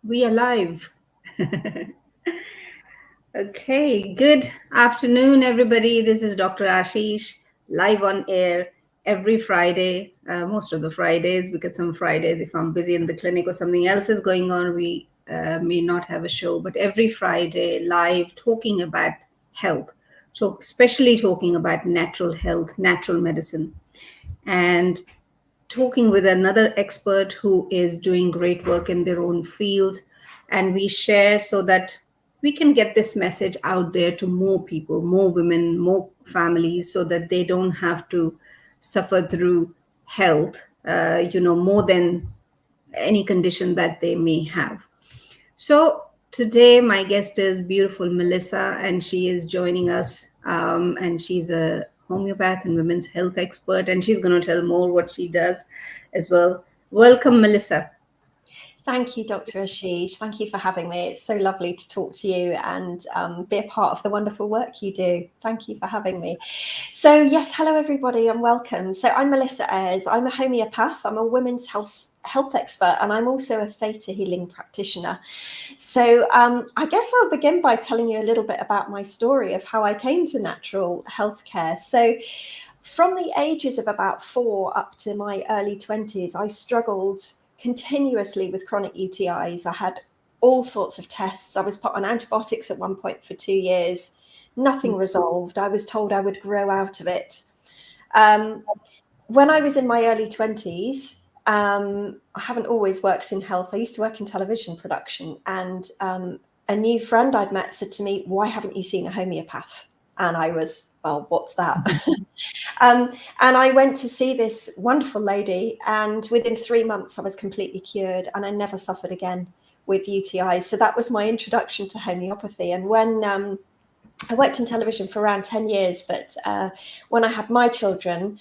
We are live. Okay, good afternoon, everybody. This is Dr. Ashish, live on air every Friday, most of the Fridays, because some Fridays, if I'm busy in the clinic or something else is going on, we may not have a show. But every Friday, live talking about health. So, especially talking about natural health, natural medicine. And talking with another expert who is doing great work in their own field. And we share so that we can get this message out there to more people, more women, more families, so that they don't have to suffer through health, more than any condition that they may have. So today, my guest is beautiful Melissa, and she is joining us. And she's a homeopath and women's health expert, and she's going to tell more what she does as well. Welcome, Melissa. Thank you, Dr. Ashish. Thank you for having me. It's so lovely to talk to you and be a part of the wonderful work you do. Thank you for having me. So yes, hello everybody and welcome. So I'm Melissa Ayres. I'm a homeopath. I'm a women's health expert, and I'm also a theta healing practitioner. So I guess I'll begin by telling you a little bit about my story of how I came to natural healthcare. So from the ages of about 4 up to my early 20s, I struggled continuously with chronic UTIs. I had all sorts of tests. I was put on antibiotics at one point for 2 years. Nothing resolved. I was told I would grow out of it. When I was in my early 20s, I haven't always worked in health. I used to work in television production, and a new friend I'd met said to me, "Why haven't you seen a homeopath?" And I was, well, what's that? And I went to see this wonderful lady, and within 3 months I was completely cured, and I never suffered again with UTIs. So that was my introduction to homeopathy. And when I worked in television for around 10 years, but when I had my children,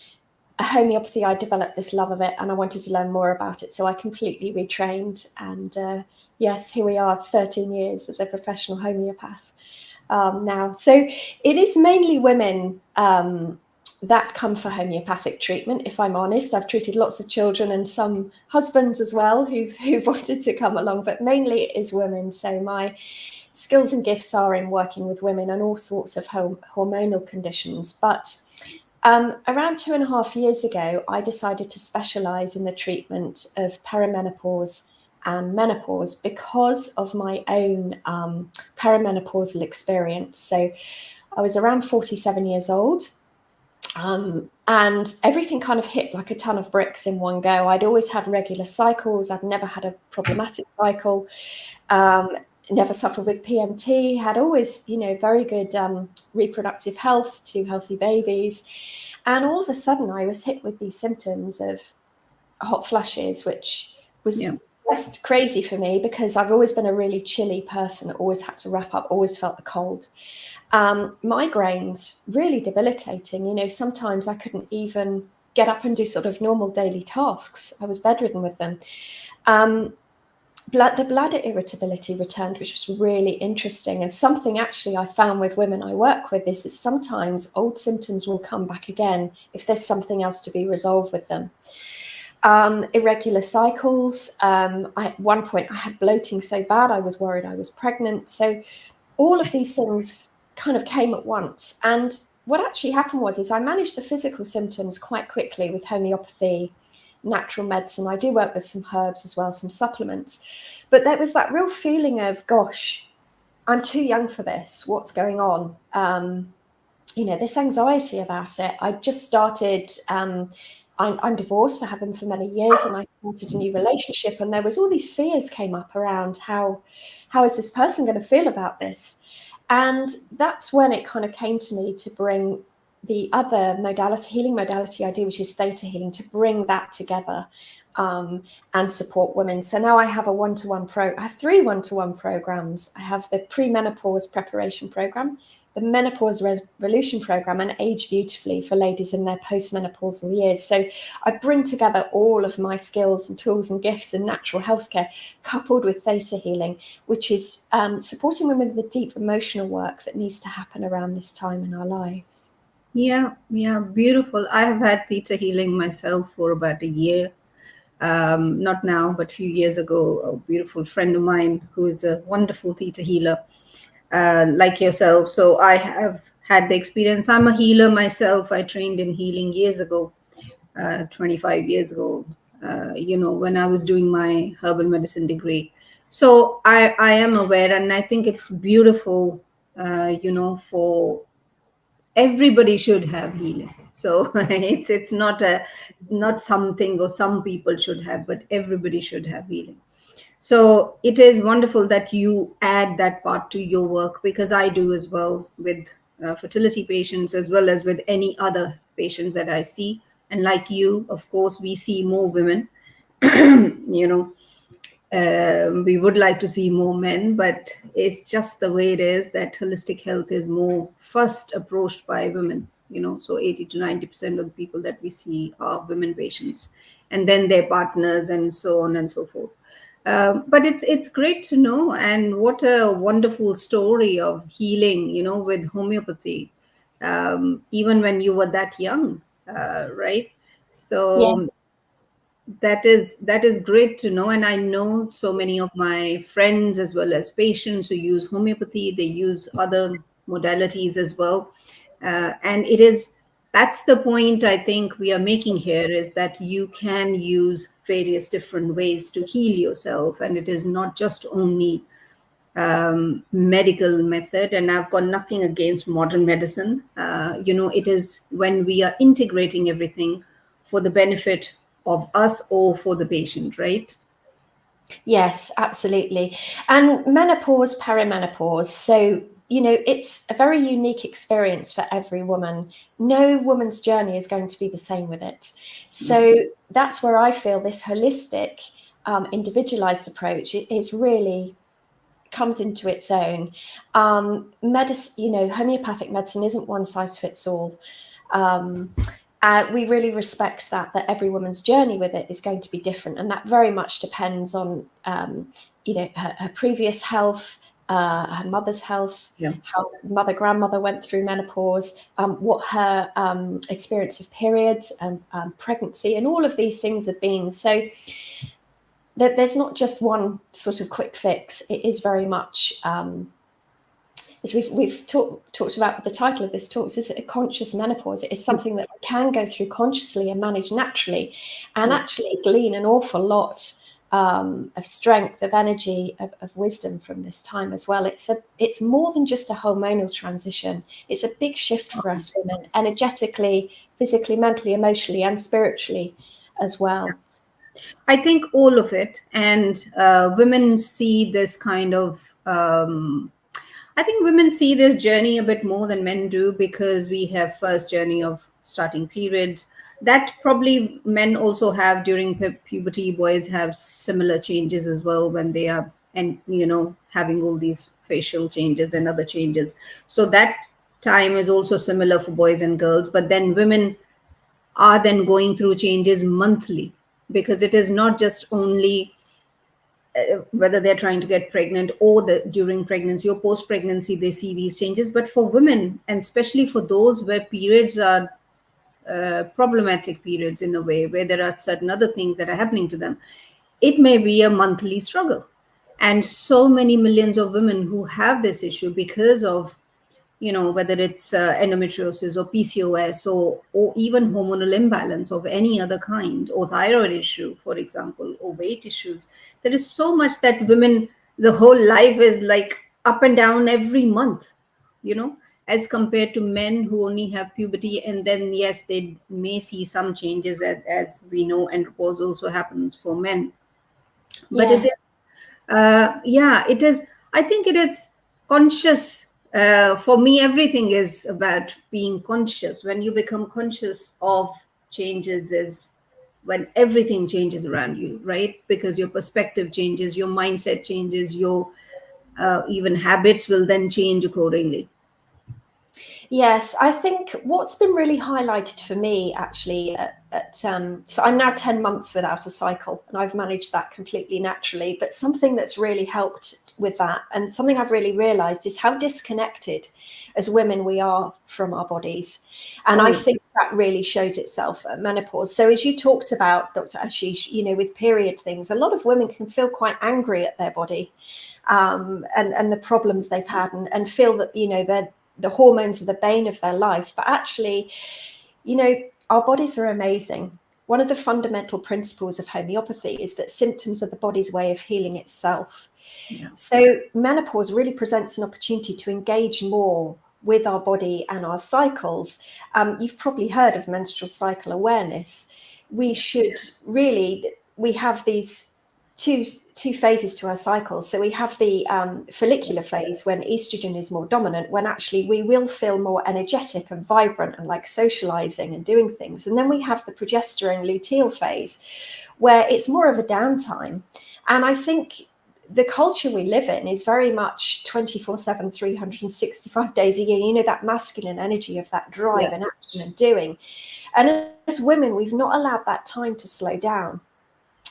homeopathy, I developed this love of it, and I wanted to learn more about it. So I completely retrained, and yes, here we are, 13 years as a professional homeopath now. So it is mainly women that come for homeopathic treatment. If I'm honest, I've treated lots of children and some husbands as well who've wanted to come along, but mainly it is women. So my skills and gifts are in working with women and all sorts of hormonal conditions. But around 2.5 years ago, I decided to specialize in the treatment of perimenopause and menopause because of my own perimenopausal experience. So I was around 47 years old. And everything kind of hit like a ton of bricks in one go. I'd always had regular cycles. I'd never had a problematic cycle, never suffered with PMT, had always, very good reproductive health, 2 healthy babies. And all of a sudden I was hit with these symptoms of hot flushes, which was just crazy for me because I've always been a really chilly person, always had to wrap up, always felt the cold. Migraines, really debilitating. Sometimes I couldn't even get up and do sort of normal daily tasks. I was bedridden with them. The bladder irritability returned, which was really interesting. And something actually I found with women I work with is that sometimes old symptoms will come back again if there's something else to be resolved with them. Irregular cycles. At one point I had bloating so bad I was worried I was pregnant. So all of these things kind of came at once. And what actually happened is I managed the physical symptoms quite quickly with homeopathy, natural medicine. I do work with some herbs as well, some supplements. But there was that real feeling of, gosh, I'm too young for this. What's going on? This anxiety about it. I just started, I'm divorced. I have been for many years, and I started a new relationship. And there was all these fears came up around how is this person going to feel about this? And that's when it kind of came to me to bring the other healing modality I do, which is theta healing, to bring that together and support women. So now I have I have 3 one-to-one programs. I have the premenopause preparation program, the menopause revolution program, and Age Beautifully for ladies in their postmenopausal years. So I bring together all of my skills and tools and gifts in natural healthcare, coupled with theta healing, which is supporting women with the deep emotional work that needs to happen around this time in our lives. Yeah, beautiful. I have had theta healing myself for about a year. Not now, but a few years ago, a beautiful friend of mine who is a wonderful theta healer, like yourself. So I have had the experience. I'm a healer myself. I trained in healing years ago, 25 years ago, when I was doing my herbal medicine degree. So I am aware, and I think it's beautiful, for everybody should have healing. So it's not something or some people should have, but everybody should have healing. So it is wonderful that you add that part to your work, because I do as well with fertility patients, as well as with any other patients that I see. And like you, of course, we see more women. you know we would like to see more men, but it's just the way it is, that holistic health is more first approached by women. So 80 to 90% of the people that we see are women patients, and then their partners, and so on and so forth. But it's great to know, and what a wonderful story of healing, with homeopathy, even when you were that young, right? Yeah. So that is great to know. And I know so many of my friends as well as patients who use homeopathy, they use other modalities as well. And that's the point I think we are making here, is that you can use various different ways to heal yourself, and it is not just only medical method. And I've got nothing against modern medicine. It is when we are integrating everything for the benefit of us or for the patient, right? Yes, absolutely. And menopause, perimenopause. So, it's a very unique experience for every woman. No woman's journey is going to be the same with it. So that's where I feel this holistic, individualized approach is really comes into its own. Homeopathic medicine isn't one size fits all. We really respect that every woman's journey with it is going to be different, and that very much depends on her previous health, her mother's health, Yeah. how mother grandmother went through menopause, what her experience of periods and pregnancy, and all of these things have been. So there's not just one sort of quick fix. It is very much as we've talked about the title of this talk, is a conscious menopause. It is something that we can go through consciously and manage naturally, and actually glean an awful lot of strength, of energy, of wisdom from this time as well. It's more than just a hormonal transition. It's a big shift for us women, energetically, physically, mentally, emotionally, and spiritually as well. I think all of it. And women see this kind of I think women see this journey a bit more than men do, because we have first journey of starting periods, that probably men also have during puberty. Boys have similar changes as well when they are, and having all these facial changes and other changes. So that time is also similar for boys and girls. But then women are then going through changes monthly, because it is not just only whether they're trying to get pregnant, or during pregnancy or post pregnancy they see these changes. But for women, and especially for those where periods are problematic periods, in a way where there are certain other things that are happening to them, it may be a monthly struggle. And so many millions of women who have this issue because of, whether it's endometriosis or PCOS, or even hormonal imbalance of any other kind, or thyroid issue, for example, or weight issues. There is so much that women, the whole life is like up and down every month, as compared to men who only have puberty. And then, yes, they may see some changes, as we know, andropause also happens for men. But it Yes. is it is. I think it is conscious. For me, everything is about being conscious. When you become conscious of changes, is when everything changes around you, right? Because your perspective changes, your mindset changes, your even habits will then change accordingly. Yes, I think what's been really highlighted for me actually so I'm now 10 months without a cycle, and I've managed that completely naturally. But something that's really helped with that, and something I've really realized, is how disconnected as women we are from our bodies. And I Oh, think that really shows itself at menopause. So as you talked about, Dr. Ashish, with period things, a lot of women can feel quite angry at their body, and the problems they've had, and feel that, the hormones are the bane of their life. But actually, our bodies are amazing. One of the fundamental principles of homeopathy is that symptoms are the body's way of healing itself. Yeah. So menopause really presents an opportunity to engage more with our body and our cycles. You've probably heard of menstrual cycle awareness. We have these two phases to our cycles. So we have the follicular phase, when estrogen is more dominant, when actually we will feel more energetic and vibrant and like socializing and doing things. And then we have the progesterone luteal phase, where it's more of a downtime. And I think the culture we live in is very much 24/7, 365 days a year, that masculine energy of that drive and action and doing. And as women, we've not allowed that time to slow down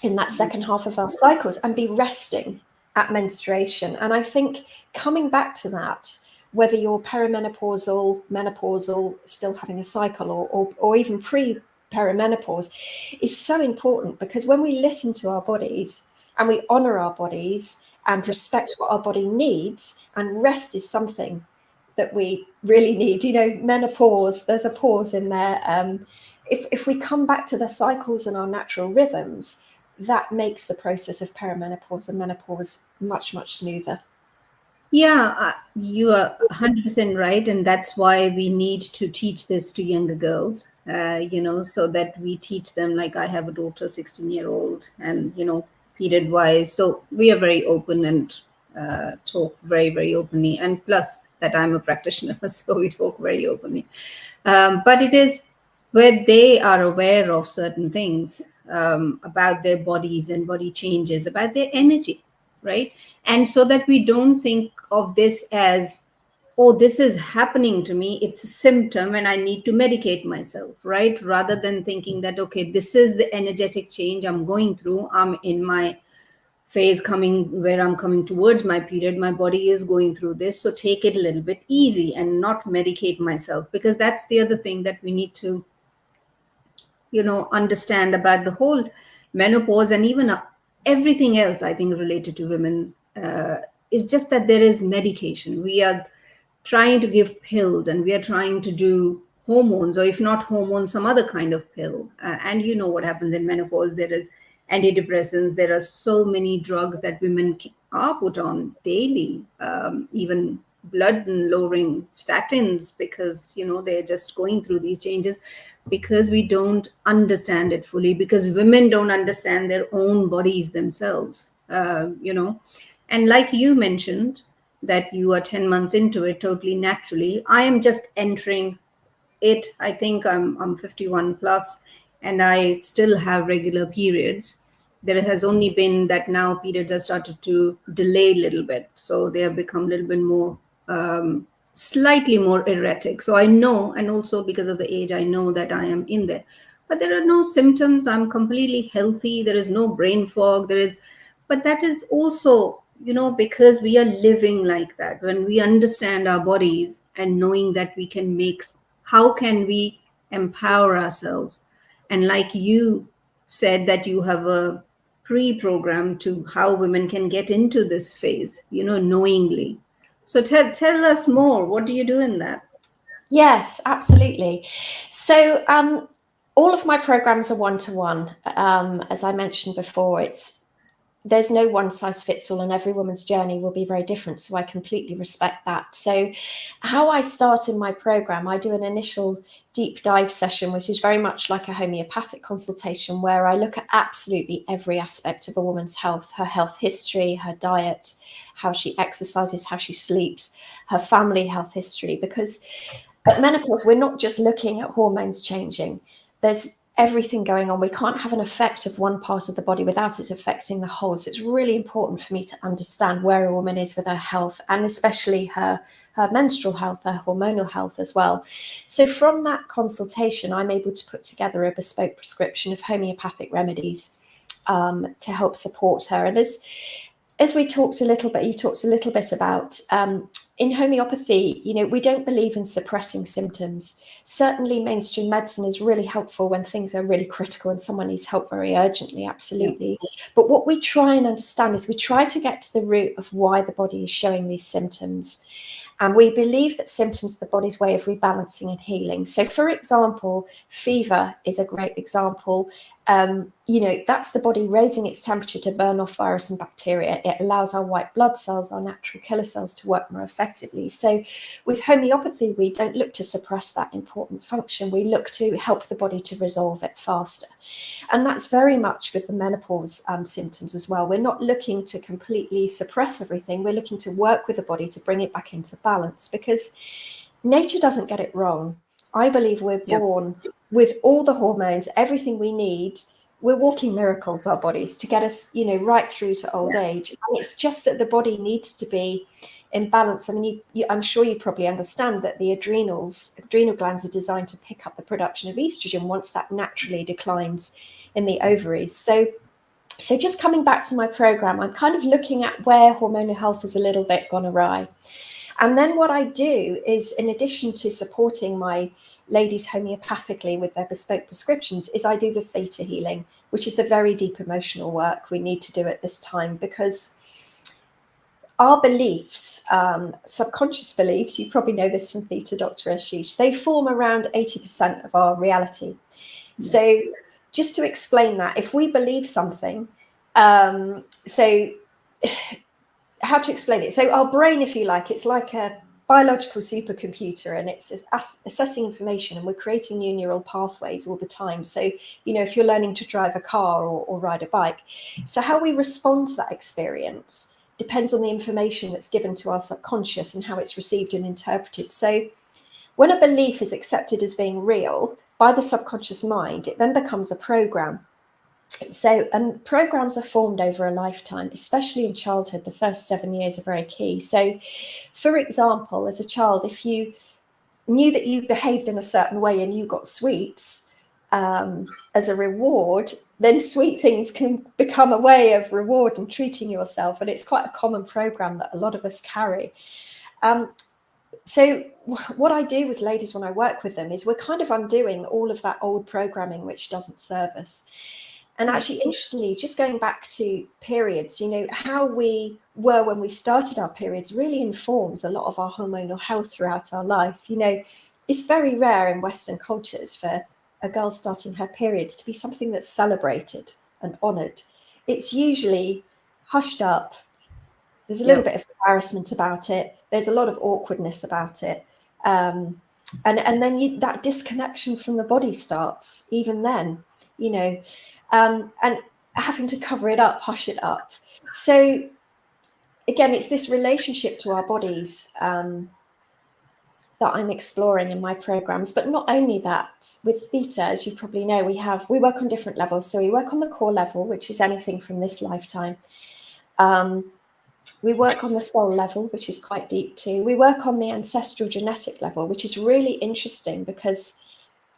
in that second half of our cycles and be resting at menstruation. And I think coming back to that, whether you're perimenopausal, menopausal, still having a cycle, or even pre-perimenopause, is so important, because when we listen to our bodies and we honor our bodies and respect what our body needs, and rest is something that we really need, menopause, there's a pause in there. If we come back to the cycles and our natural rhythms, that makes the process of perimenopause and menopause much, much smoother. Yeah, you are 100% right. And that's why we need to teach this to younger girls, so that we teach them. Like, I have a daughter, 16-year-old, and, period wise. So we are very open and talk very, very openly. And plus that I'm a practitioner, so we talk very openly. But it is where they are aware of certain things about their bodies and body changes, about their energy, right? And so that we don't think of this as, oh, this is happening to me, it's a symptom and I need to medicate myself, right? Rather than thinking that, okay, this is the energetic change I'm going through. I'm in my phase where I'm coming towards my period. My body is going through this. So take it a little bit easy and not medicate myself, because that's the other thing that we need to understand about the whole menopause, and even everything else, I think, related to women, is just that there is medication. We are trying to give pills, and we are trying to do hormones, or if not hormones, some other kind of pill. And you know what happens in menopause. There is antidepressants. There are so many drugs that women are put on daily, even blood lowering statins, because they're just going through these changes, because we don't understand it fully, because women don't understand their own bodies themselves. And like you mentioned, that you are 10 months into it totally naturally. I am just entering it. I think I'm 51 plus, and I still have regular periods. There has only been that now periods have started to delay a little bit, so they have become a little bit more slightly more erratic. So I know, and also because of the age, I know that I am in there. But there are no symptoms. I'm completely healthy. There is no brain fog. But that is also, because we are living like that. When we understand our bodies and knowing that we can how can we empower ourselves? And like you said, that you have a pre-program to how women can get into this phase, knowingly. So tell us more. What do you do in that? Yes, absolutely. So all of my programs are one-to-one. As I mentioned before, there's no one size fits all, and every woman's journey will be very different. So I completely respect that. So how I start in my program, I do an initial deep dive session, which is very much like a homeopathic consultation, where I look at absolutely every aspect of a woman's health, her health history, her diet, how she exercises, how she sleeps, her family health history. Because at menopause, we're not just looking at hormones changing. There's everything going on. We can't have an effect of one part of the body without it affecting the whole. So it's really important for me to understand where a woman is with her health, and especially her menstrual health, her hormonal health as well. So from that consultation, I'm able to put together a bespoke prescription of homeopathic remedies to help support her. And as we talked a little bit, you talked a little bit about in homeopathy, we don't believe in suppressing symptoms. Certainly mainstream medicine is really helpful when things are really critical and someone needs help very urgently, absolutely. Yeah. But what we try and understand is we try to get to the root of why the body is showing these symptoms. And we believe that symptoms are the body's way of rebalancing and healing. So, for example, fever is a great example. That's the body raising its temperature to burn off virus and bacteria. It allows our white blood cells, our natural killer cells, to work more effectively. So with homeopathy, we don't look to suppress that important function. We look to help the body to resolve it faster. And that's very much with the menopause symptoms as well. We're not looking to completely suppress everything. We're looking to work with the body to bring it back into balance, because nature doesn't get it wrong. I believe we're born with all the hormones, everything we need. We're walking miracles, our bodies, to get us, right through to old age. And it's just that the body needs to be in balance. I mean, I'm sure you probably understand that the adrenal glands are designed to pick up the production of estrogen once that naturally declines in the ovaries. So just coming back to my program, I'm kind of looking at where hormonal health is a little bit gone awry. And then what I do is, in addition to supporting my ladies homeopathically with their bespoke prescriptions, is I do the theta healing, which is the very deep emotional work we need to do at this time, because our beliefs, subconscious beliefs, you probably know this from theta, Dr. Ashish, they form around 80% of our reality. Yeah. So just to explain that, if we believe something, so how to explain it? So our brain, if you like, it's like a biological supercomputer, and it's assessing information, and we're creating new neural pathways all the time. So, if you're learning to drive a car or ride a bike, so how we respond to that experience depends on the information that's given to our subconscious and how it's received and interpreted. So when a belief is accepted as being real by the subconscious mind, it then becomes a program. So, and programs are formed over a lifetime, especially in childhood. The first 7 years are very key. So, for example, as a child, if you knew that you behaved in a certain way and you got sweets as a reward, then sweet things can become a way of reward and treating yourself. And it's quite a common program that a lot of us carry. So what I do with ladies when I work with them is we're kind of undoing all of that old programming which doesn't serve us. And actually, interestingly, just going back to periods, how we were when we started our periods really informs a lot of our hormonal health throughout our life. It's very rare in Western cultures for a girl starting her periods to be something that's celebrated and honoured. It's usually hushed up. There's a little bit of embarrassment about it. There's a lot of awkwardness about it. And then that disconnection from the body starts, even then, and having to cover it up, hush it up. So again, it's this relationship to our bodies that I'm exploring in my programs. But not only that, with theta, as you probably know, we work on different levels. So we work on the core level, which is anything from this lifetime. We work on the soul level, which is quite deep too. We work on the ancestral genetic level, which is really interesting because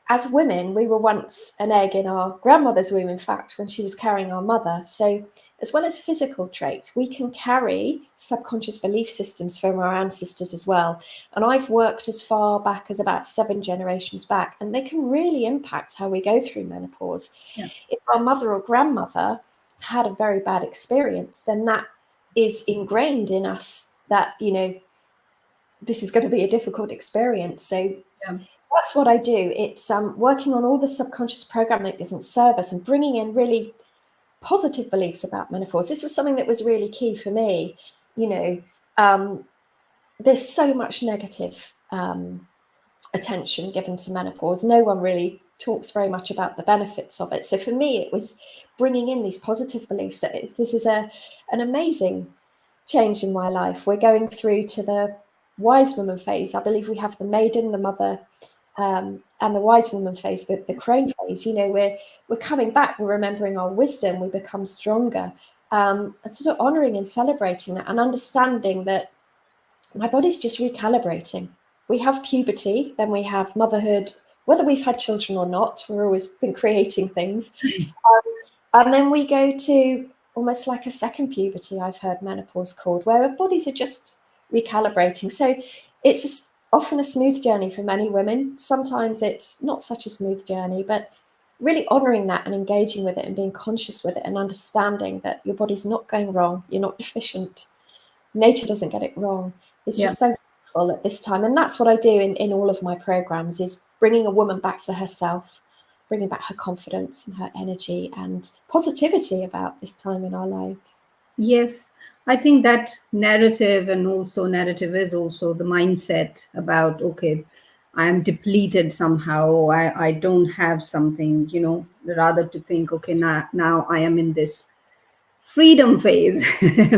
as women, we were once an egg in our grandmother's womb, in fact, when she was carrying our mother. So as well as physical traits, we can carry subconscious belief systems from our ancestors as well. And I've worked as far back as about 7 generations back, and they can really impact how we go through menopause. Yeah. If our mother or grandmother had a very bad experience, then that is ingrained in us that, this is going to be a difficult experience. So that's what I do. It's working on all the subconscious programming that doesn't serve us and bringing in really positive beliefs about menopause. This was something that was really key for me. There's so much negative attention given to menopause. No one really talks very much about the benefits of it. So for me, it was bringing in these positive beliefs that this is an amazing change in my life. We're going through to the wise woman phase. I believe we have the maiden, the mother, and the wise woman phase, the crone phase. We're coming back, we're remembering our wisdom, we become stronger, and sort of honoring and celebrating that and understanding that my body's just recalibrating. We have puberty, then we have motherhood, whether we've had children or not, we're always been creating things. And then we go to almost like a second puberty, I've heard menopause called, where our bodies are just recalibrating. So it's often a smooth journey for many women. Sometimes it's not such a smooth journey, but really honoring that and engaging with it and being conscious with it and understanding that your body's not going wrong. You're not deficient. Nature doesn't get it wrong. It's Yeah. just so helpful at this time. And that's what I do in all of my programs, is bringing a woman back to herself, bringing back her confidence and her energy and positivity about this time in our lives. Yes, I think that narrative, and also narrative is also the mindset about, okay, I am depleted somehow, I don't have something, rather to think, okay, now I am in this freedom phase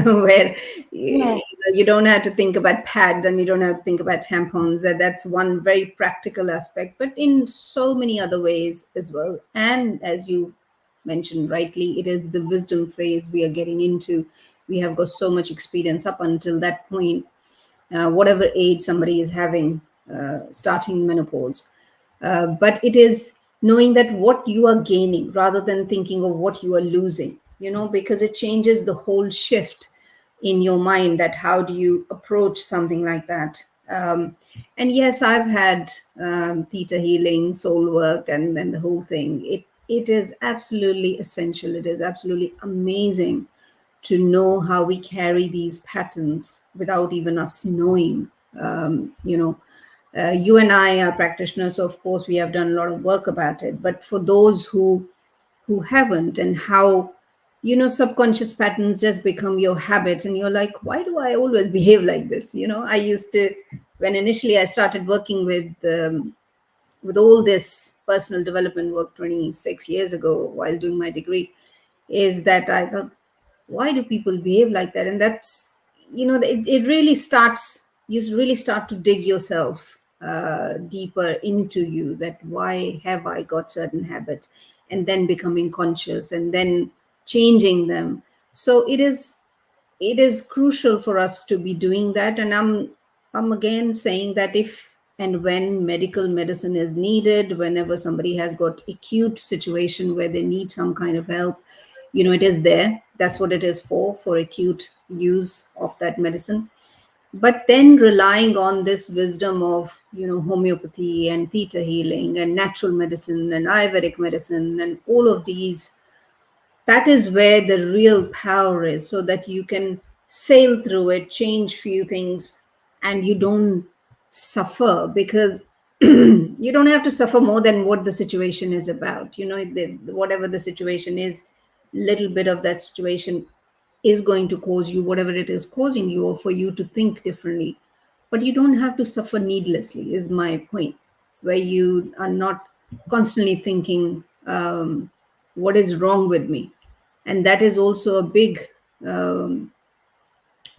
where Yeah. you don't have to think about pads and you don't have to think about tampons. That's one very practical aspect, but in so many other ways as well. And as you mentioned rightly, it is the wisdom phase we are getting into. We have got so much experience up until that point, whatever age somebody is having, starting menopause. But it is knowing that what you are gaining rather than thinking of what you are losing, because it changes the whole shift in your mind, that how do you approach something like that. And yes, I've had theta healing, soul work, and then the whole thing. It is absolutely essential. It is absolutely amazing to know how we carry these patterns without even us knowing. You and I are practitioners, so of course we have done a lot of work about it. But for those who haven't, and how subconscious patterns just become your habits, and you're like, why do I always behave like this? I used to, when initially I started working with all this personal development work 26 years ago while doing my degree, is that I thought, why do people behave like that? And that's, it really starts, you really start to dig yourself deeper into you, that why have I got certain habits, and then becoming conscious and then changing them. So it is crucial for us to be doing that. And I'm again saying that if and when medical medicine is needed, whenever somebody has got acute situation where they need some kind of help, it is there. That's what it is for acute use of that medicine. But then relying on this wisdom of homeopathy and theta healing and natural medicine and ayurvedic medicine and all of these, that is where the real power is, so that you can sail through it, change few things, and you don't suffer, because you don't have to suffer more than what the situation is about. Whatever the situation is, little bit of that situation is going to cause you whatever it is causing you, or for you to think differently. But you don't have to suffer needlessly, is my point, where you are not constantly thinking, what is wrong with me. And that is also a big, um,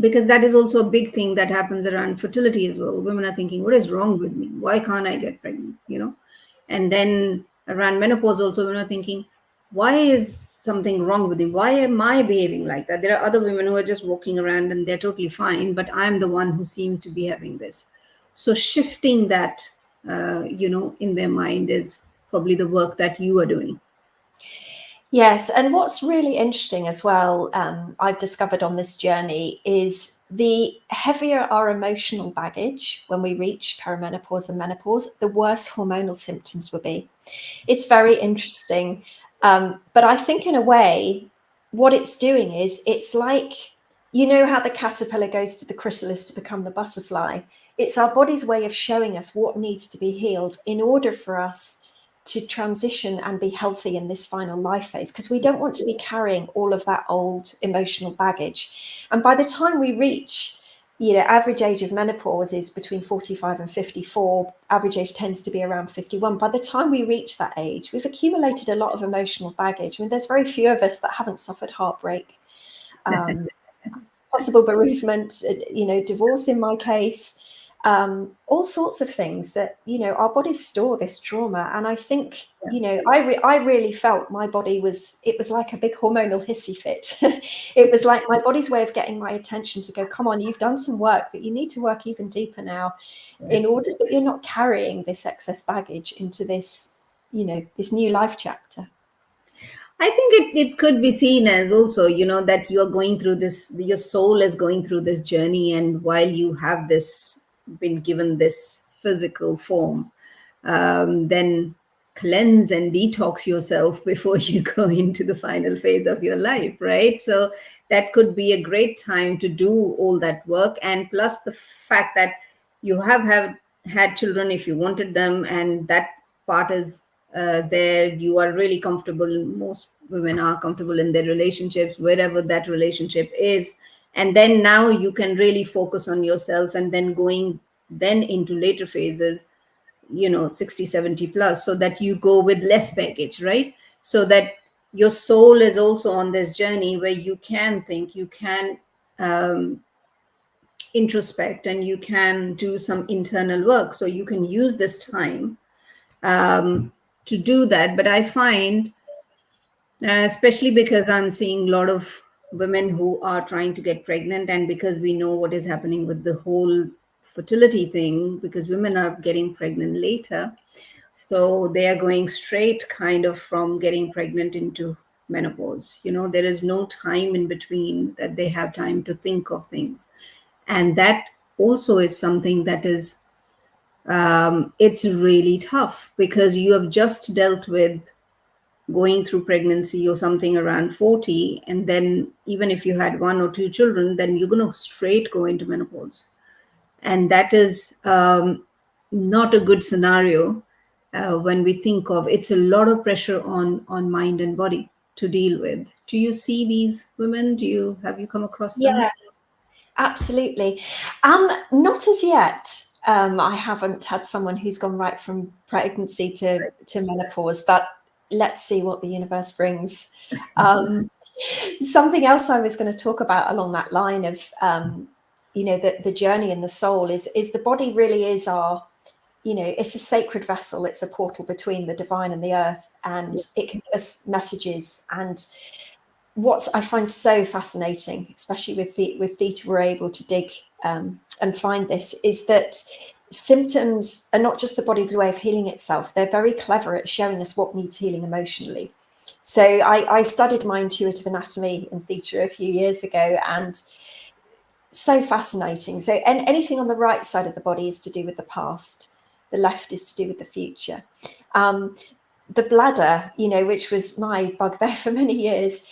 because that is also a big thing that happens around fertility as well. Women are thinking, what is wrong with me? Why can't I get pregnant? And then around menopause also, women are thinking, why is something wrong with me? Why am I behaving like that? There are other women who are just walking around and they're totally fine, but I'm the one who seems to be having this. So shifting that, in their mind is probably the work that you are doing. Yes, and what's really interesting as well, I've discovered on this journey, is the heavier our emotional baggage when we reach perimenopause and menopause, the worse hormonal symptoms will be. It's very interesting. But I think in a way, what it's doing is, it's like, how the caterpillar goes to the chrysalis to become the butterfly. It's our body's way of showing us what needs to be healed in order for us to transition and be healthy in this final life phase, because we don't want to be carrying all of that old emotional baggage. And by the time we reach, average age of menopause is between 45 and 54. Average age tends to be around 51. By the time we reach that age, we've accumulated a lot of emotional baggage. I mean, there's very few of us that haven't suffered heartbreak, possible bereavement, divorce in my case, all sorts of things that, our bodies store this trauma. And I think, I really felt my body it was like a big hormonal hissy fit. It was like my body's way of getting my attention to go, come on, you've done some work, but you need to work even deeper now, in order that you're not carrying this excess baggage into this, this new life chapter. I think it could be seen as also, that you are going through this, your soul is going through this journey. And while you have this, been given this physical form, then cleanse and detox yourself before you go into the final phase of your life, right? So that could be a great time to do all that work. And plus the fact that you have had children if you wanted them, and that part is there. You are really comfortable. Most women are comfortable in their relationships, wherever that relationship is. And then now you can really focus on yourself, and then going then into later phases, 60, 70 plus, so that you go with less baggage, right? So that your soul is also on this journey where you can think, you can um, introspect, and you can do some internal work. So you can use this time to do that. But I find, especially because I'm seeing a lot of women who are trying to get pregnant, and because we know what is happening with the whole fertility thing, because women are getting pregnant later. So they are going straight kind of from getting pregnant into menopause. There is no time in between that they have time to think of things. And that also is something that is, it's really tough, because you have just dealt with going through pregnancy or something around 40. And then even if you had one or two children, then you're going to straight go into menopause. And that is not a good scenario. When we think of, it's a lot of pressure on mind and body to deal with. Do you see these women? Have you come across them? Yeah, absolutely. Not as yet. I haven't had someone who's gone right from pregnancy to menopause, but let's see what the universe brings. Um, Something else I was going to talk about along that line of, the journey in the soul is the body really is our, it's a sacred vessel. It's a portal between the divine and the earth, and it can give us messages. And what I find so fascinating, especially with theta, we're able to dig and find this, is that symptoms are not just the body's way of healing itself. They're very clever at showing us what needs healing emotionally. So I studied my intuitive anatomy in theta a few years ago, and so fascinating. So anything on the right side of the body is to do with the past. The left is to do with the future. The bladder, which was my bugbear for many years,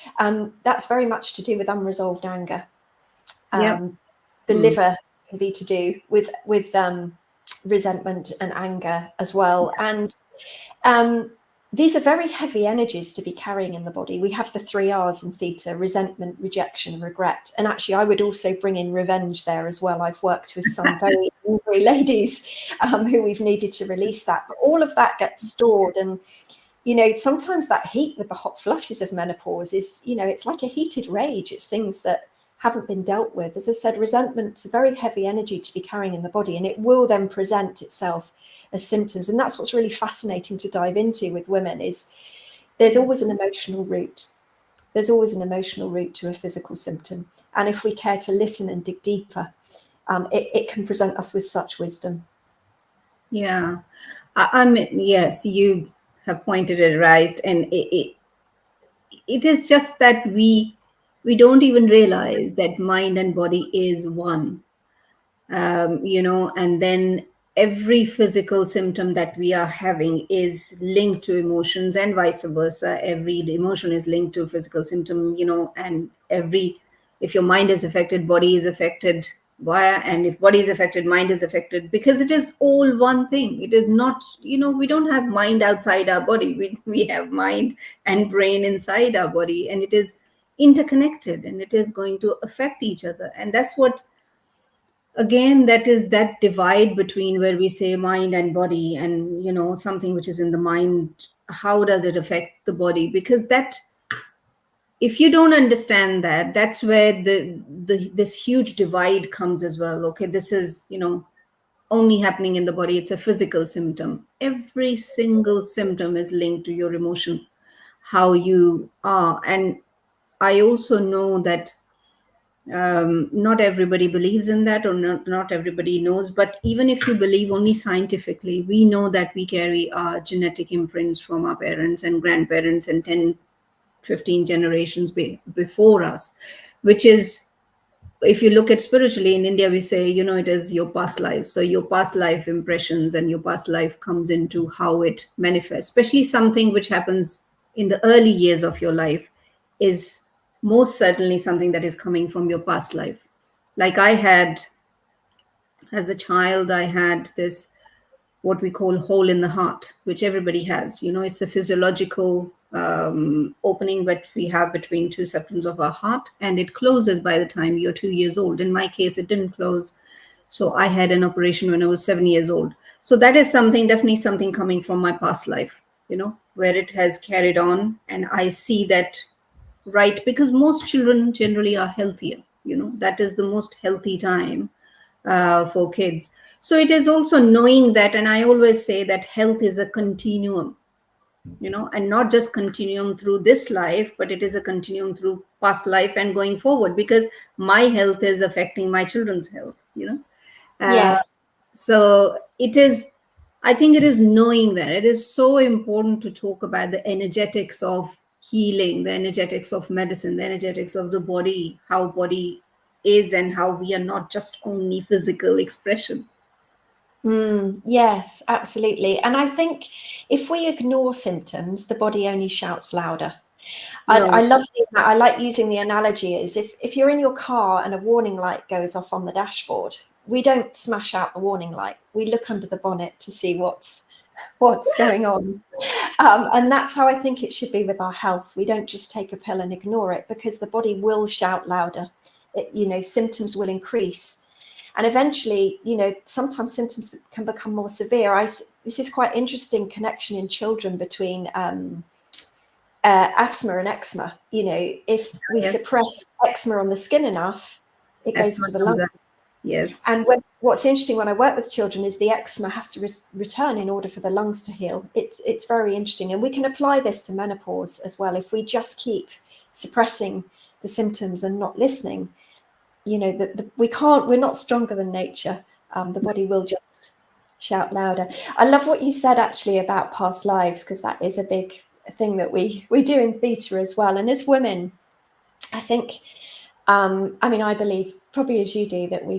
that's very much to do with unresolved anger. Yep. The liver can be to do with resentment and anger as well. And these are very heavy energies to be carrying in the body. We have the 3 R's in theta: resentment, rejection, regret. And actually, I would also bring in revenge there as well. I've worked with some very angry ladies who we've needed to release that. But all of that gets stored. And, sometimes that heat with the hot flushes of menopause is, it's like a heated rage. It's things that haven't been dealt with. As I said, resentment's a very heavy energy to be carrying in the body, and it will then present itself as symptoms. And that's what's really fascinating to dive into with women, is there's always an emotional root. There's always an emotional root to a physical symptom. And if we care to listen and dig deeper, it can present us with such wisdom. Yeah. I mean, yes, you have pointed it right. And it is just that we don't even realize that mind and body is one. And then every physical symptom that we are having is linked to emotions, and vice versa. Every emotion is linked to a physical symptom, and if your mind is affected, body is affected via, and if body is affected, mind is affected, because it is all one thing. It is not, we don't have mind outside our body. We have mind and brain inside our body, and it is interconnected, and it is going to affect each other. And that's what, again, that is that divide between where we say mind and body, and something which is in the mind, how does it affect the body? Because that, if you don't understand that, that's where the this huge divide comes as well. Okay, this is only happening in the body. It's a physical symptom. Every single symptom is linked to your emotion, how you are. And I also know that not everybody believes in that, or not everybody knows. But even if you believe only scientifically, we know that we carry our genetic imprints from our parents and grandparents and 15 generations before us, which is, if you look at spiritually in India, we say, it is your past life. So your past life impressions and your past life comes into how it manifests, especially something which happens in the early years of your life is most certainly something that is coming from your past life. Like I had, as a child, I had this what we call hole in the heart, which everybody has. It's a physiological opening that we have between two septums of our heart, and it closes by the time you're 2 years old. In my case, it didn't close. So I had an operation when I was 7 years old. So that is something, definitely something coming from my past life, where it has carried on. And I see that, right, because most children generally are healthier. That is the most healthy time for kids. So it is also knowing that, and I always say that health is a continuum, and not just continuum through this life, but it is a continuum through past life and going forward, because my health is affecting my children's health. Uh, Yes. so it is, I think it is knowing that it is so important to talk about the energetics of healing, the energetics of medicine, the energetics of the body, how body is, and how we are not just only physical expression. Yes, absolutely. And I think if we ignore symptoms, the body only shouts louder. I No. love that. I like using the analogy is if you're in your car and a warning light goes off on the dashboard, we don't smash out the warning light. We look under the bonnet to see what's going on. And that's how I think it should be with our health. We don't just take a pill and ignore it, because the body will shout louder. Symptoms will increase. And eventually, sometimes symptoms can become more severe. This is quite interesting connection in children between asthma and eczema. If we Yes. suppress eczema on the skin enough, it goes Asthma to the comes lungs. up. Yes. And what's interesting when I work with children is the eczema has to return in order for the lungs to heal. It's very interesting. And we can apply this to menopause as well. If we just keep suppressing the symptoms and not listening, we're not stronger than nature. The body will just shout louder. I love what you said actually about past lives, because that is a big thing that we do in theta as well. And as women, I think, I believe, probably as you do, that we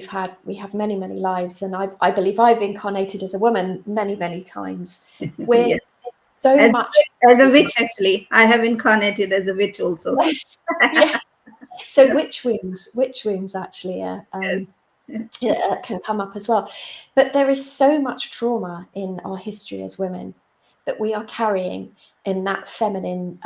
have many, many lives. And I believe I've incarnated as a woman many, many times. We're Yes. so As, much. as a witch, actually. I have incarnated as a witch also. Yeah. So witch wounds actually Yes. Yes. can come up as well. But there is so much trauma in our history as women that we are carrying in that feminine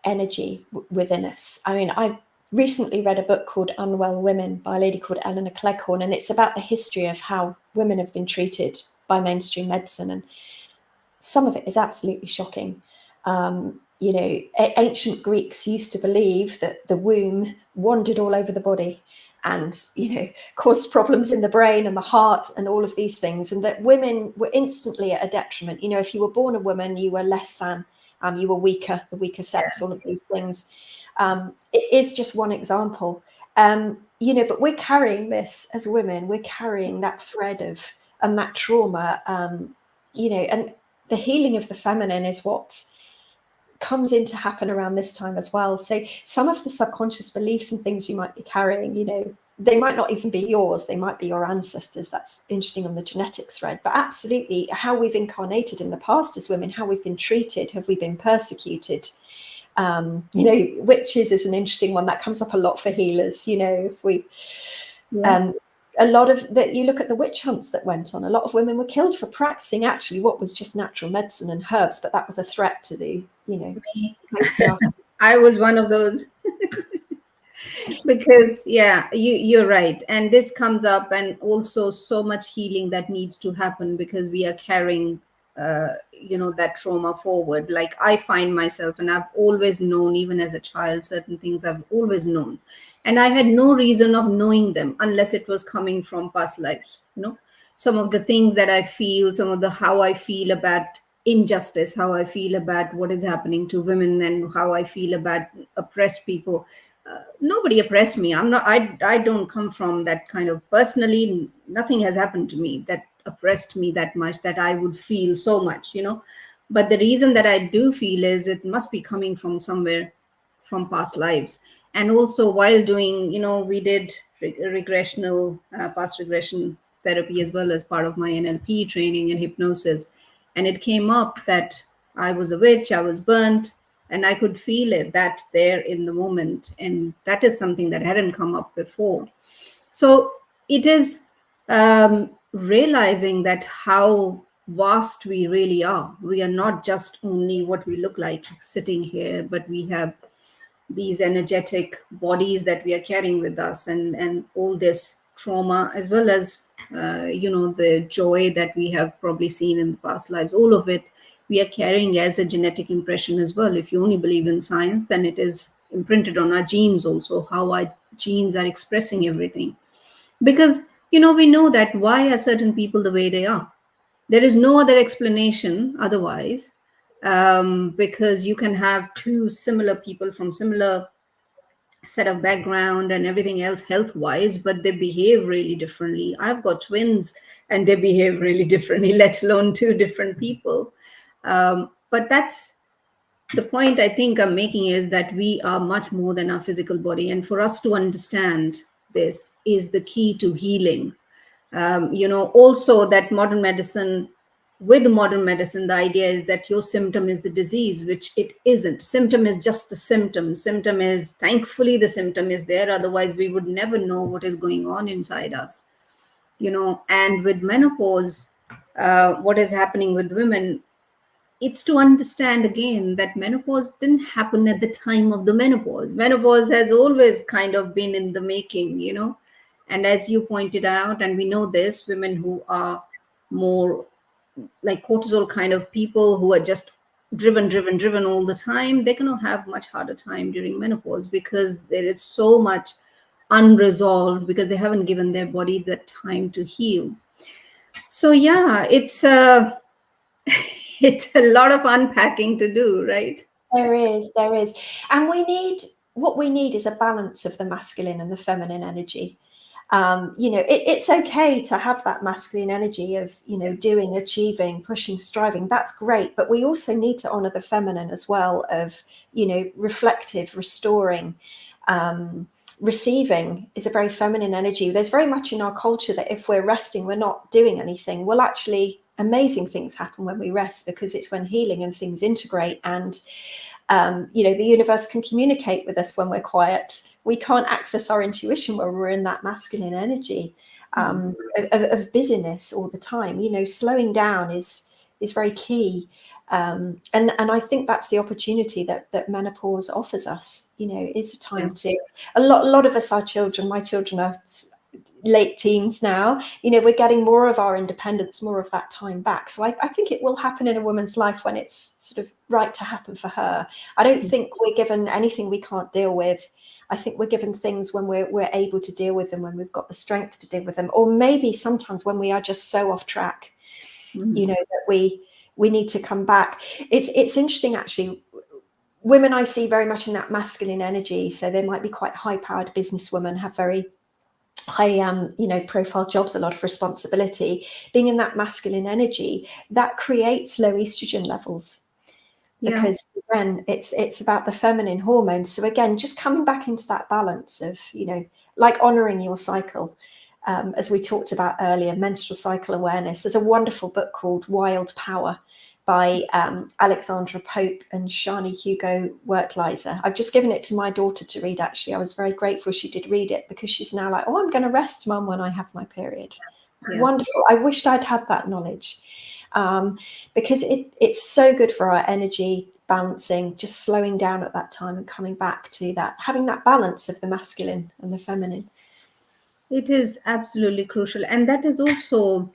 energy within us. I recently read a book called Unwell Women by a lady called Eleanor Cleghorn, and it's about the history of how women have been treated by mainstream medicine. And some of it is absolutely shocking. Ancient Greeks used to believe that the womb wandered all over the body and, caused problems in the brain and the heart and all of these things, and that women were instantly at a detriment. If you were born a woman, you were less than, you were weaker, the weaker sex, all of these things. It is just one example. But we're carrying this as women, we're carrying that thread of, and that trauma, and the healing of the feminine is what comes in to happen around this time as well. So some of the subconscious beliefs and things you might be carrying, they might not even be yours, they might be your ancestors. That's interesting on the genetic thread. But absolutely, how we've incarnated in the past as women, how we've been treated, have we been persecuted? Witches is an interesting one that comes up a lot for healers. If we a lot of that, you look at the witch hunts that went on, a lot of women were killed for practicing actually what was just natural medicine and herbs, but that was a threat to the I was one of those. Because you're right, and this comes up, and also so much healing that needs to happen, because we are carrying that trauma forward. Like I find myself, and I've always known, even as a child, certain things I've always known, and I had no reason of knowing them unless it was coming from past lives. Some of the things that I feel, some of the how I feel about injustice, how I feel about what is happening to women, and how I feel about oppressed people. Nobody oppressed me. I don't come from that kind of, personally, nothing has happened to me that oppressed me that much that I would feel so much. But the reason that I do feel is it must be coming from somewhere from past lives. And also while doing, we did regressional past regression therapy as well as part of my NLP training and hypnosis. And it came up that I was a witch, I was burnt, and I could feel it that there in the moment. And that is something that hadn't come up before. So it is realizing that how vast we really are. We are not just only what we look like sitting here, but we have these energetic bodies that we are carrying with us, and all this trauma, as well as the joy that we have probably seen in the past lives, all of it we are carrying as a genetic impression as well. If you only believe in science, then it is imprinted on our genes also, how our genes are expressing everything. Because we know that why are certain people the way they are. There is no other explanation otherwise. Because you can have two similar people from similar set of background and everything else health wise, but they behave really differently. I've got twins and they behave really differently, let alone two different people. But that's the point I think I'm making, is that we are much more than our physical body. And for us to understand this is the key to healing. Also that with modern medicine, the idea is that your symptom is the disease, which it isn't. Symptom is just the symptom. Symptom is, thankfully, the symptom is there. Otherwise, we would never know what is going on inside us. And with menopause, what is happening with women, it's to understand again that menopause didn't happen at the time of the menopause. Menopause has always kind of been in the making. And as you pointed out, and we know this, women who are more like cortisol kind of people, who are just driven all the time, they're going to have much harder time during menopause, because there is so much unresolved, because they haven't given their body the time to heal. So yeah, it's it's a lot of unpacking to do, right? There is. And what we need is a balance of the masculine and the feminine energy. It's okay to have that masculine energy of, doing, achieving, pushing, striving. That's great. But we also need to honor the feminine as well, of, reflective, restoring, receiving is a very feminine energy. There's very much in our culture that if we're resting, we're not doing anything. Well, actually, amazing things happen when we rest, because it's when healing and things integrate, and the universe can communicate with us when we're quiet. We can't access our intuition when we're in that masculine energy of busyness all the time. Slowing down is very key. And I think that's the opportunity that menopause offers us. Is a time to, a lot of us are children. My children are late teens now. We're getting more of our independence, more of that time back. So I think it will happen in a woman's life when it's sort of right to happen for her. I don't think we're given anything we can't deal with. I think we're given things when we're able to deal with them, when we've got the strength to deal with them, or maybe sometimes when we are just so off track, that we need to come back. It's interesting, actually. Women I see very much in that masculine energy, so they might be quite high-powered businesswomen, have very high profile jobs, a lot of responsibility. Being in that masculine energy, that creates low estrogen levels, because again, it's about the feminine hormones. So again, just coming back into that balance of, like honoring your cycle, as we talked about earlier, menstrual cycle awareness. There's a wonderful book called Wild Power by Alexandra Pope and Shani Hugo Wertleiser. I've just given it to my daughter to read, actually. I was very grateful she did read it, because she's now like, oh, I'm going to rest, Mum, when I have my period. Yeah. Wonderful. I wished I'd had that knowledge, because it's so good for our energy, balancing, just slowing down at that time and coming back to that, having that balance of the masculine and the feminine. It is absolutely crucial. And that is also,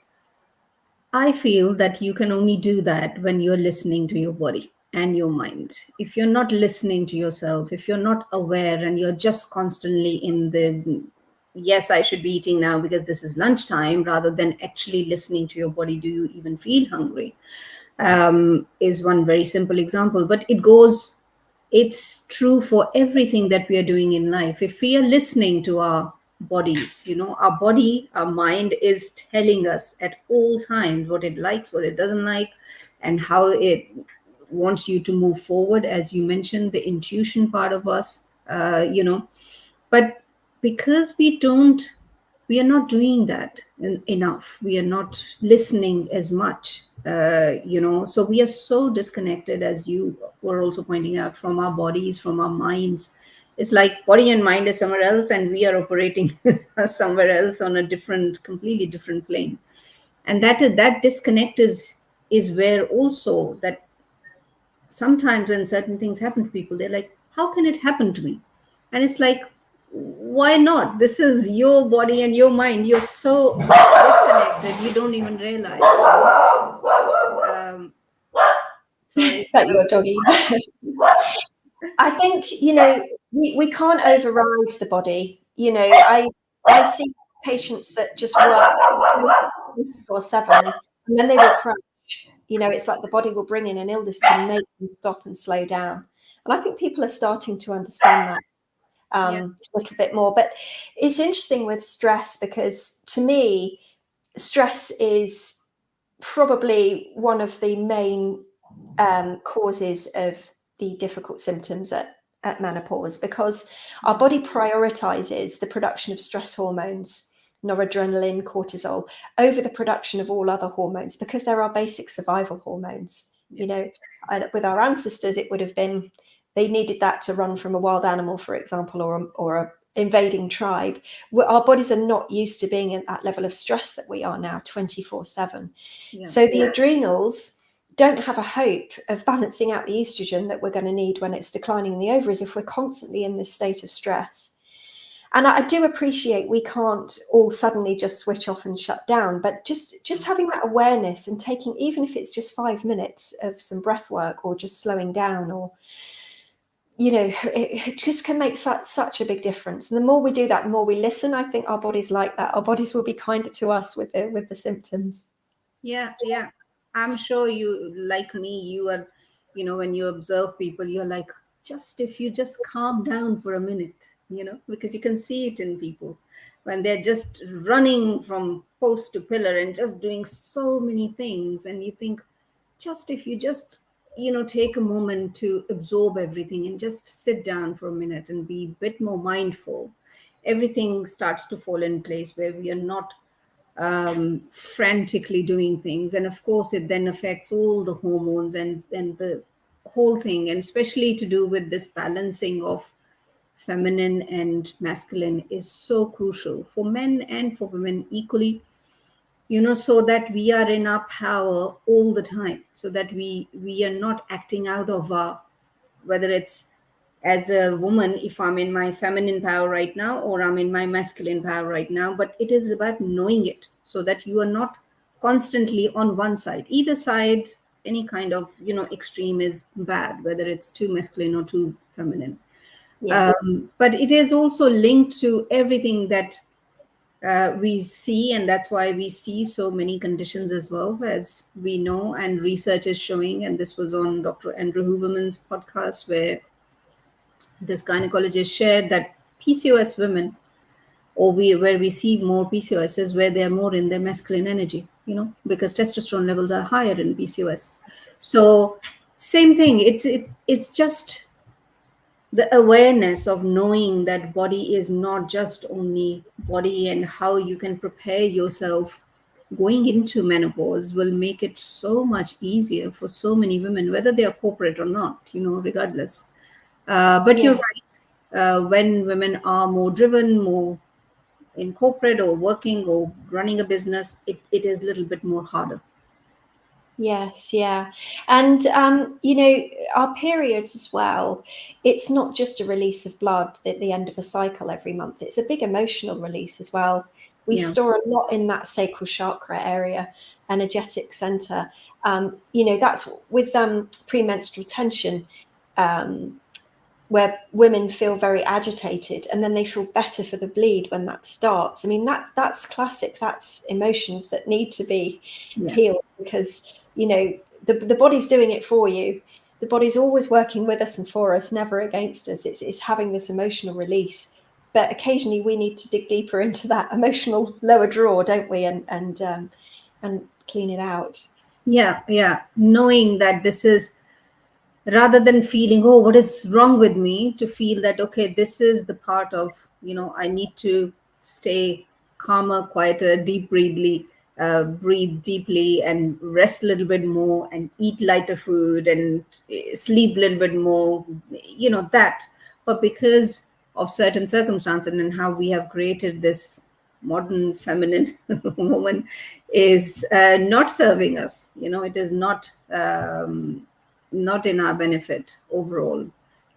I feel that you can only do that when you're listening to your body and your mind. If you're not listening to yourself, if you're not aware and you're just constantly in the, yes, I should be eating now because this is lunchtime, rather than actually listening to your body, do you even feel hungry? Is one very simple example. But it's true for everything that we are doing in life. If we are listening to our bodies, our body, our mind is telling us at all times what it likes, what it doesn't like, and how it wants you to move forward, as you mentioned, the intuition part of us, but because we are not doing that enough, we are not listening as much, so we are so disconnected, as you were also pointing out, from our bodies, from our minds. It's like body and mind is somewhere else, and we are operating somewhere else on a completely different plane. And that disconnect is where also that sometimes when certain things happen to people, they're like, how can it happen to me? And it's like, why not? This is your body and your mind. You're so disconnected, you don't even realize. Sorry. That your doggy. I think, we can't override the body. I see patients that just work 24/7, and then they will crash. It's like the body will bring in an illness to make them stop and slow down. And I think people are starting to understand that Yeah. a little bit more. But it's interesting with stress, because to me, stress is probably one of the main causes of the difficult symptoms at menopause, because our body prioritizes the production of stress hormones, noradrenaline, cortisol, over the production of all other hormones, because they're our basic survival hormones. With our ancestors, it would have been, they needed that to run from a wild animal, for example, or a invading tribe. Our bodies are not used to being at that level of stress that we are now 24/7. Yeah. So the adrenals don't have a hope of balancing out the estrogen that we're going to need when it's declining in the ovaries if we're constantly in this state of stress. And I do appreciate we can't all suddenly just switch off and shut down, but just having that awareness and taking, even if it's just 5 minutes of some breath work, or just slowing down, or it just can make such a big difference. And the more we do that, the more we listen, I think our bodies like that. Our bodies will be kinder to us with the symptoms. Yeah, yeah. I'm sure you, like me, you are, when you observe people, you're like, just if you just calm down for a minute, because you can see it in people when they're just running from post to pillar and just doing so many things. And you think, just if you just, take a moment to absorb everything and just sit down for a minute and be a bit more mindful, everything starts to fall in place where we are not frantically doing things. And of course it then affects all the hormones and the whole thing, and especially to do with this balancing of feminine and masculine is so crucial for men and for women equally, so that we are in our power all the time, so that we are not acting out of our, whether it's as a woman, if I'm in my feminine power right now or I'm in my masculine power right now. But it is about knowing it, so that you are not constantly on one side, either side. Any kind of extreme is bad, whether it's too masculine or too feminine. Yeah. But it is also linked to everything that we see, and that's why we see so many conditions as well, as we know, and research is showing. And this was on Dr. Andrew Huberman's podcast, where this gynecologist shared that PCOS women, where we see more PCOS, is where they're more in their masculine energy, because testosterone levels are higher in PCOS. So same thing. It's just the awareness of knowing that body is not just only body, and how you can prepare yourself going into menopause will make it so much easier for so many women, whether they are corporate or not, regardless. But Yeah. you're right. When women are more driven, more in corporate or working or running a business, it is a little bit more harder. Yes, yeah. And, our periods as well, it's not just a release of blood at the end of a cycle every month. It's a big emotional release as well. We Yeah. store a lot in that sacral chakra area, energetic center. That's with premenstrual tension, where women feel very agitated, and then they feel better for the bleed when that starts. I mean, that's classic. That's emotions that need to be healed, because the body's doing it for you. The body's always working with us and for us, never against us. It's having this emotional release, but occasionally we need to dig deeper into that emotional lower drawer, don't we, and clean it out. Yeah, yeah. Knowing that this is rather than feeling, oh, what is wrong with me, to feel that, okay, this is the part of, I need to stay calmer, quieter, breathe deeply, and rest a little bit more, and eat lighter food, and sleep a little bit more, that. But because of certain circumstances and how we have created this modern feminine woman is not serving us, it is not in our benefit overall.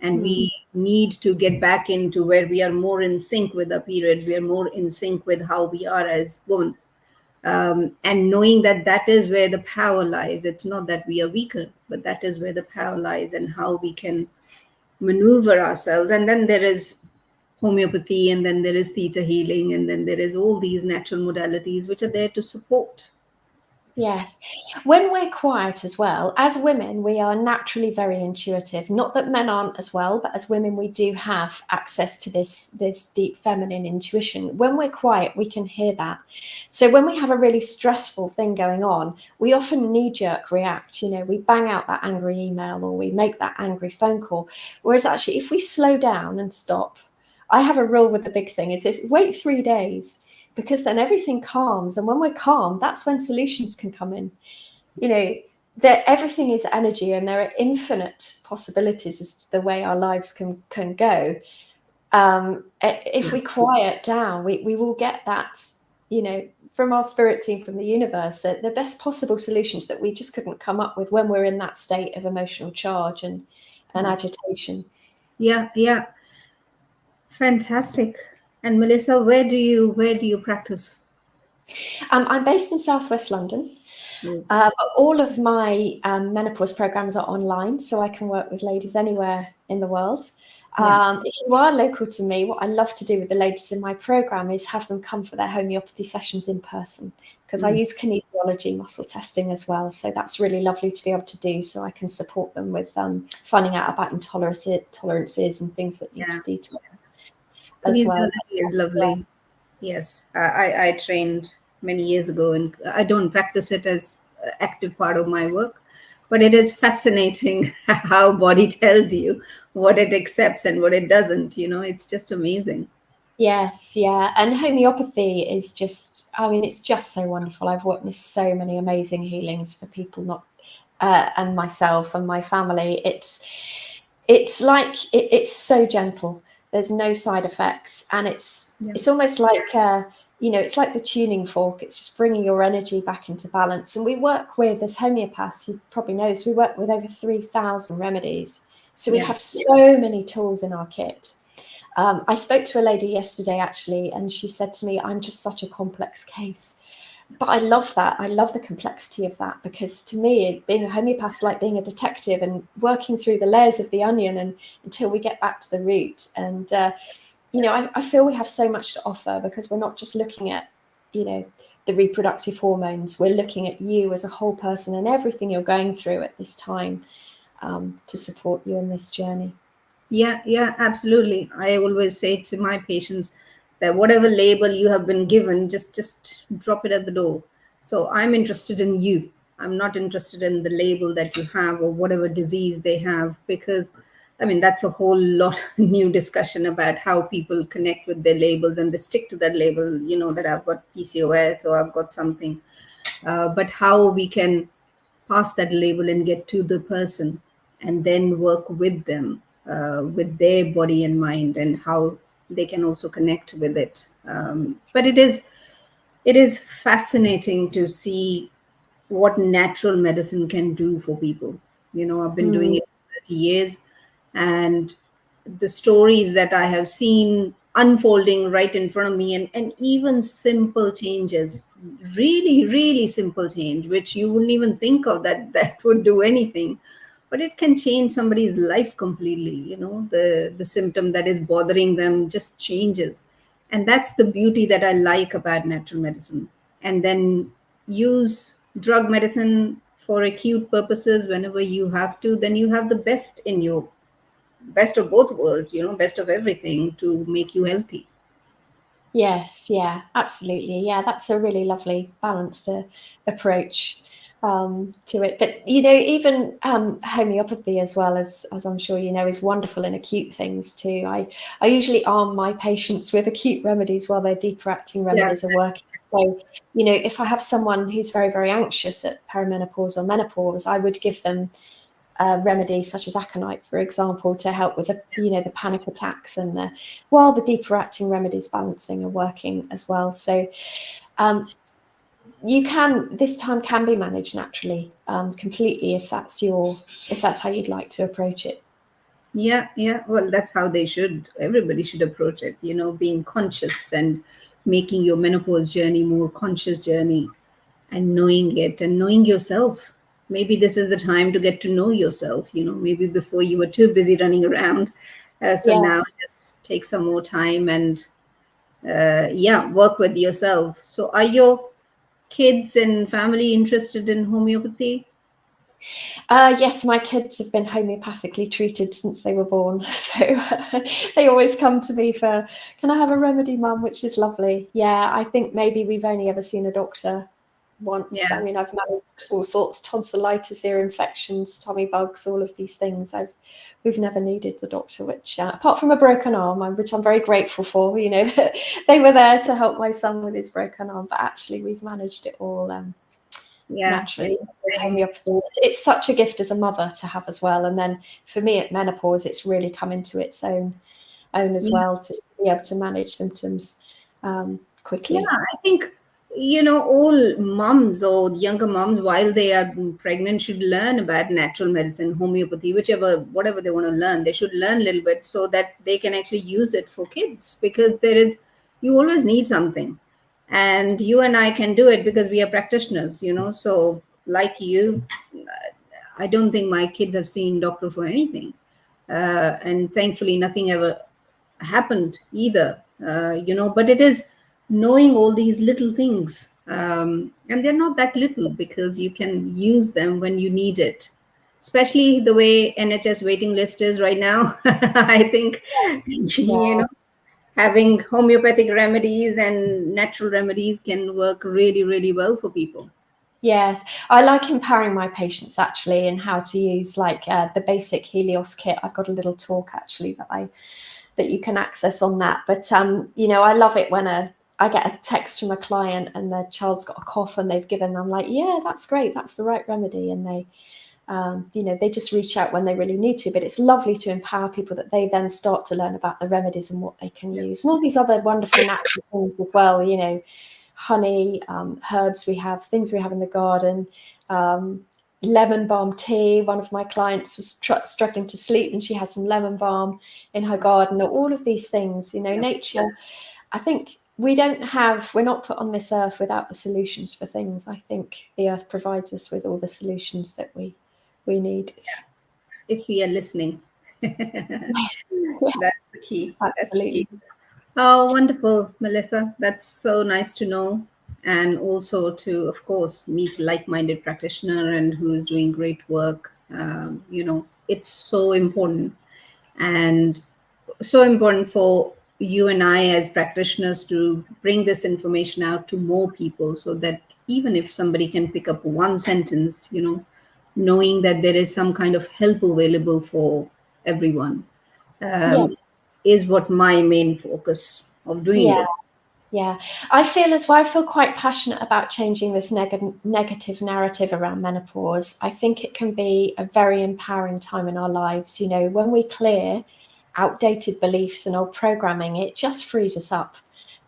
And Mm. we need to get back into where we are more in sync with our periods, we are more in sync with how we are as women. And knowing that that is where the power lies. It's not that we are weaker, but that is where the power lies, and how we can maneuver ourselves. And then there is homeopathy, and then there is theta healing, and then there is all these natural modalities which are there to support. Yes. When we're quiet as well, as women, we are naturally very intuitive. Not that men aren't as well, but as women, we do have access to this deep feminine intuition. When we're quiet, we can hear that. So when we have a really stressful thing going on, we often knee-jerk react. We bang out that angry email, or we make that angry phone call. Whereas actually, if we slow down and stop, I have a rule with the big thing is if wait 3 days, because then everything calms. And when we're calm, that's when solutions can come in. That everything is energy, and there are infinite possibilities as to the way our lives can go. If we quiet down, we will get that, from our spirit team, from the universe, that the best possible solutions that we just couldn't come up with when we're in that state of emotional charge and agitation. Yeah, yeah. Fantastic. And Melissa, where do you practice? I'm based in Southwest London. Mm. But all of my menopause programs are online, so I can work with ladies anywhere in the world. Yeah, If you are local to me, what I love to do with the ladies in my program is have them come for their homeopathy sessions in person, because I mm. use kinesiology, muscle testing as well. So that's really lovely to be able to do, so I can support them with finding out about tolerances and things that need Yeah. to detox as well. Kinesiology is Yeah. lovely. Yes, I trained many years ago, and I don't practice it as an active part of my work, but it is fascinating how body tells you what it accepts and what it doesn't. It's just amazing. Yes, yeah. And homeopathy is just, I mean, it's just so wonderful. I've witnessed so many amazing healings for people, not and myself and my family. It's like it's so gentle. There's no side effects, and Yeah, it's almost like it's like the tuning fork. It's just bringing your energy back into balance. And we work with, as homeopaths, you probably know this, we work with over 3,000 remedies. So we yeah, have so many tools in our kit. I spoke to a lady yesterday, actually, and she said to me, I'm just such a complex case. But I love that. I love the complexity of that, because to me, being a homeopath is like being a detective and working through the layers of the onion and until we get back to the root. And, I feel we have so much to offer, because we're not just looking at, the reproductive hormones. We're looking at you as a whole person and everything you're going through at this time, to support you in this journey. yeah, yeah, absolutely. I always say to my patients that whatever label you have been given, just drop it at the door. So I'm interested in you. I'm not interested in the label that you have or whatever disease they have, because I mean that's a whole lot new discussion about how people connect with their labels, and they stick to that label. That I've got PCOS or I've got something, but how we can pass that label and get to the person, and then work with them, with their body and mind, and how they can also connect with it. But it is fascinating to see what natural medicine can do for people. I've been doing Mm, it for 30 years, and the stories that I have seen unfolding right in front of me, and even simple changes, really, really simple change, which you wouldn't even think of that would do anything, but it can change somebody's life completely. The symptom that is bothering them just changes. And that's the beauty that I like about natural medicine. And then use drug medicine for acute purposes whenever you have to. Then you have the best in you, best of both worlds, best of everything to make you healthy. yes, yeah, absolutely. Yeah, that's a really lovely balanced approach. to it. But even homeopathy as well, as I'm sure you know, is wonderful in acute things too. I usually arm my patients with acute remedies while their deeper acting Yeah. remedies are working. So if I have someone who's very, very anxious at perimenopause or menopause, I would give them a remedy such as aconite, for example, to help with the panic attacks, and while the deeper acting remedies balancing are working as well. So this time can be managed naturally, completely, if that's how you'd like to approach it. Yeah, yeah. Well, that's how everybody should approach it, being conscious and making your menopause journey more conscious journey, and knowing it and knowing yourself. Maybe this is the time to get to know yourself, maybe before you were too busy running around. So now Yes. just take some more time and, yeah, work with yourself. So are your kids and family interested in homeopathy? Yes, my kids have been homeopathically treated since they were born, so they always come to me for, "Can I have a remedy, Mum?" Which is lovely. Yeah, I think maybe we've only ever seen a doctor once. I Yeah. mean, I've managed all sorts: tonsillitis, ear infections, tummy bugs, all of these things. We've never needed the doctor, which apart from a broken arm, which I'm very grateful for. They were there to help my son with his broken arm, but actually we've managed it all. Yeah, Naturally, same. homeopathy. It's such a gift as a mother to have as well. And then for me at menopause, it's really come into its own as Yeah. well, to be able to manage symptoms Yeah, quickly. I think, all moms or younger moms, while they are pregnant, should learn about natural medicine, homeopathy, whatever they want to learn. They should learn a little bit so that they can actually use it for kids, because you always need something. And you and I can do it because we are practitioners, So, like you, I don't think my kids have seen doctor for anything. And thankfully, nothing ever happened either, but it is knowing all these little things, and they're not that little, because you can use them when you need it, especially the way NHS waiting list is right now. I think, Yeah. having homeopathic remedies and natural remedies can work really, really well for people. Yes, I like empowering my patients actually in how to use the basic Helios kit. I've got a little talk actually that you can access on that. But I love it when I get a text from a client and their child's got a cough and they've given. I'm like, yeah, that's great, that's the right remedy, and they just reach out when they really need to. But it's lovely to empower people that they then start to learn about the remedies and what they can use, and all these other wonderful natural things as well. Honey, herbs, things we have in the garden. Lemon balm tea. One of my clients was struggling to sleep and she had some lemon balm in her garden. All of these things, nature. I think we're not put on this earth without the solutions for things. I think the earth provides us with all the solutions that we need. If we are listening. Yes. That's the key. That's the key. Absolutely. Oh, wonderful, Melissa. That's so nice to know. And also to, of course, meet a like-minded practitioner and who is doing great work. It's so important. And so important for you and I as practitioners to bring this information out to more people, so that even if somebody can pick up one sentence, knowing that there is some kind of help available for everyone, Yeah. is what my main focus of doing Yeah. this. Yeah, I feel quite passionate about changing this negative narrative around menopause. I think it can be a very empowering time in our lives. When we clear outdated beliefs and old programming, it just frees us up.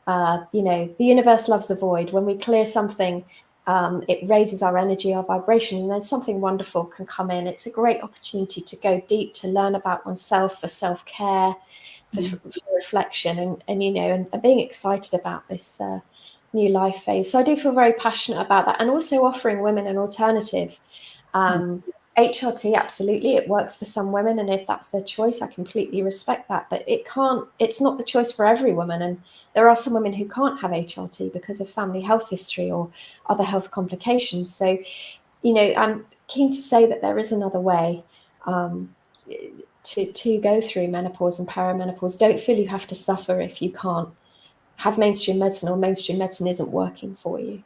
The universe loves a void. When we clear something, it raises our energy, our vibration, and then something wonderful can come in. It's a great opportunity to go deep, to learn about oneself, for self-care, for reflection, and being excited about this new life phase. So I do feel very passionate about that, and also offering women an alternative. HRT, absolutely, it works for some women, and if that's their choice, I completely respect that. But it's not the choice for every woman, and there are some women who can't have HRT because of family health history or other health complications. So, I'm keen to say that there is another way to go through menopause and perimenopause. Don't feel you have to suffer if you can't have mainstream medicine, or mainstream medicine isn't working for you.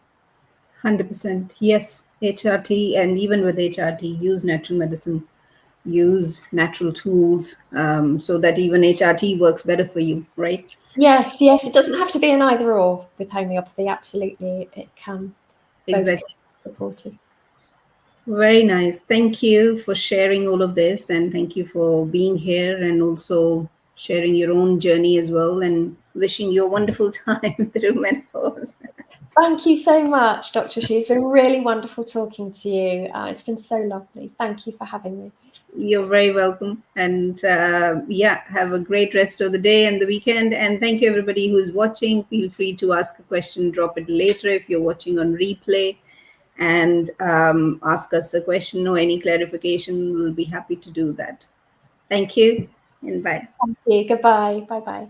100%. Yes. HRT, and even with HRT, use natural medicine, use natural tools, so that even HRT works better for you, right? Yes, yes, it doesn't have to be an either or with homeopathy. Absolutely, it can both be Exactly. supported. Very nice. Thank you for sharing all of this, and thank you for being here and also sharing your own journey as well. And wishing you a wonderful time through menopause. Thank you so much, Dr. Shi. It's been really wonderful talking to you. It's been so lovely. Thank you for having me. You're very welcome. And yeah, have a great rest of the day and the weekend. And thank you, everybody who's watching. Feel free to ask a question, drop it later if you're watching on replay, and ask us a question or any clarification. We'll be happy to do that. Thank you, and bye. Thank you. Goodbye. Bye bye.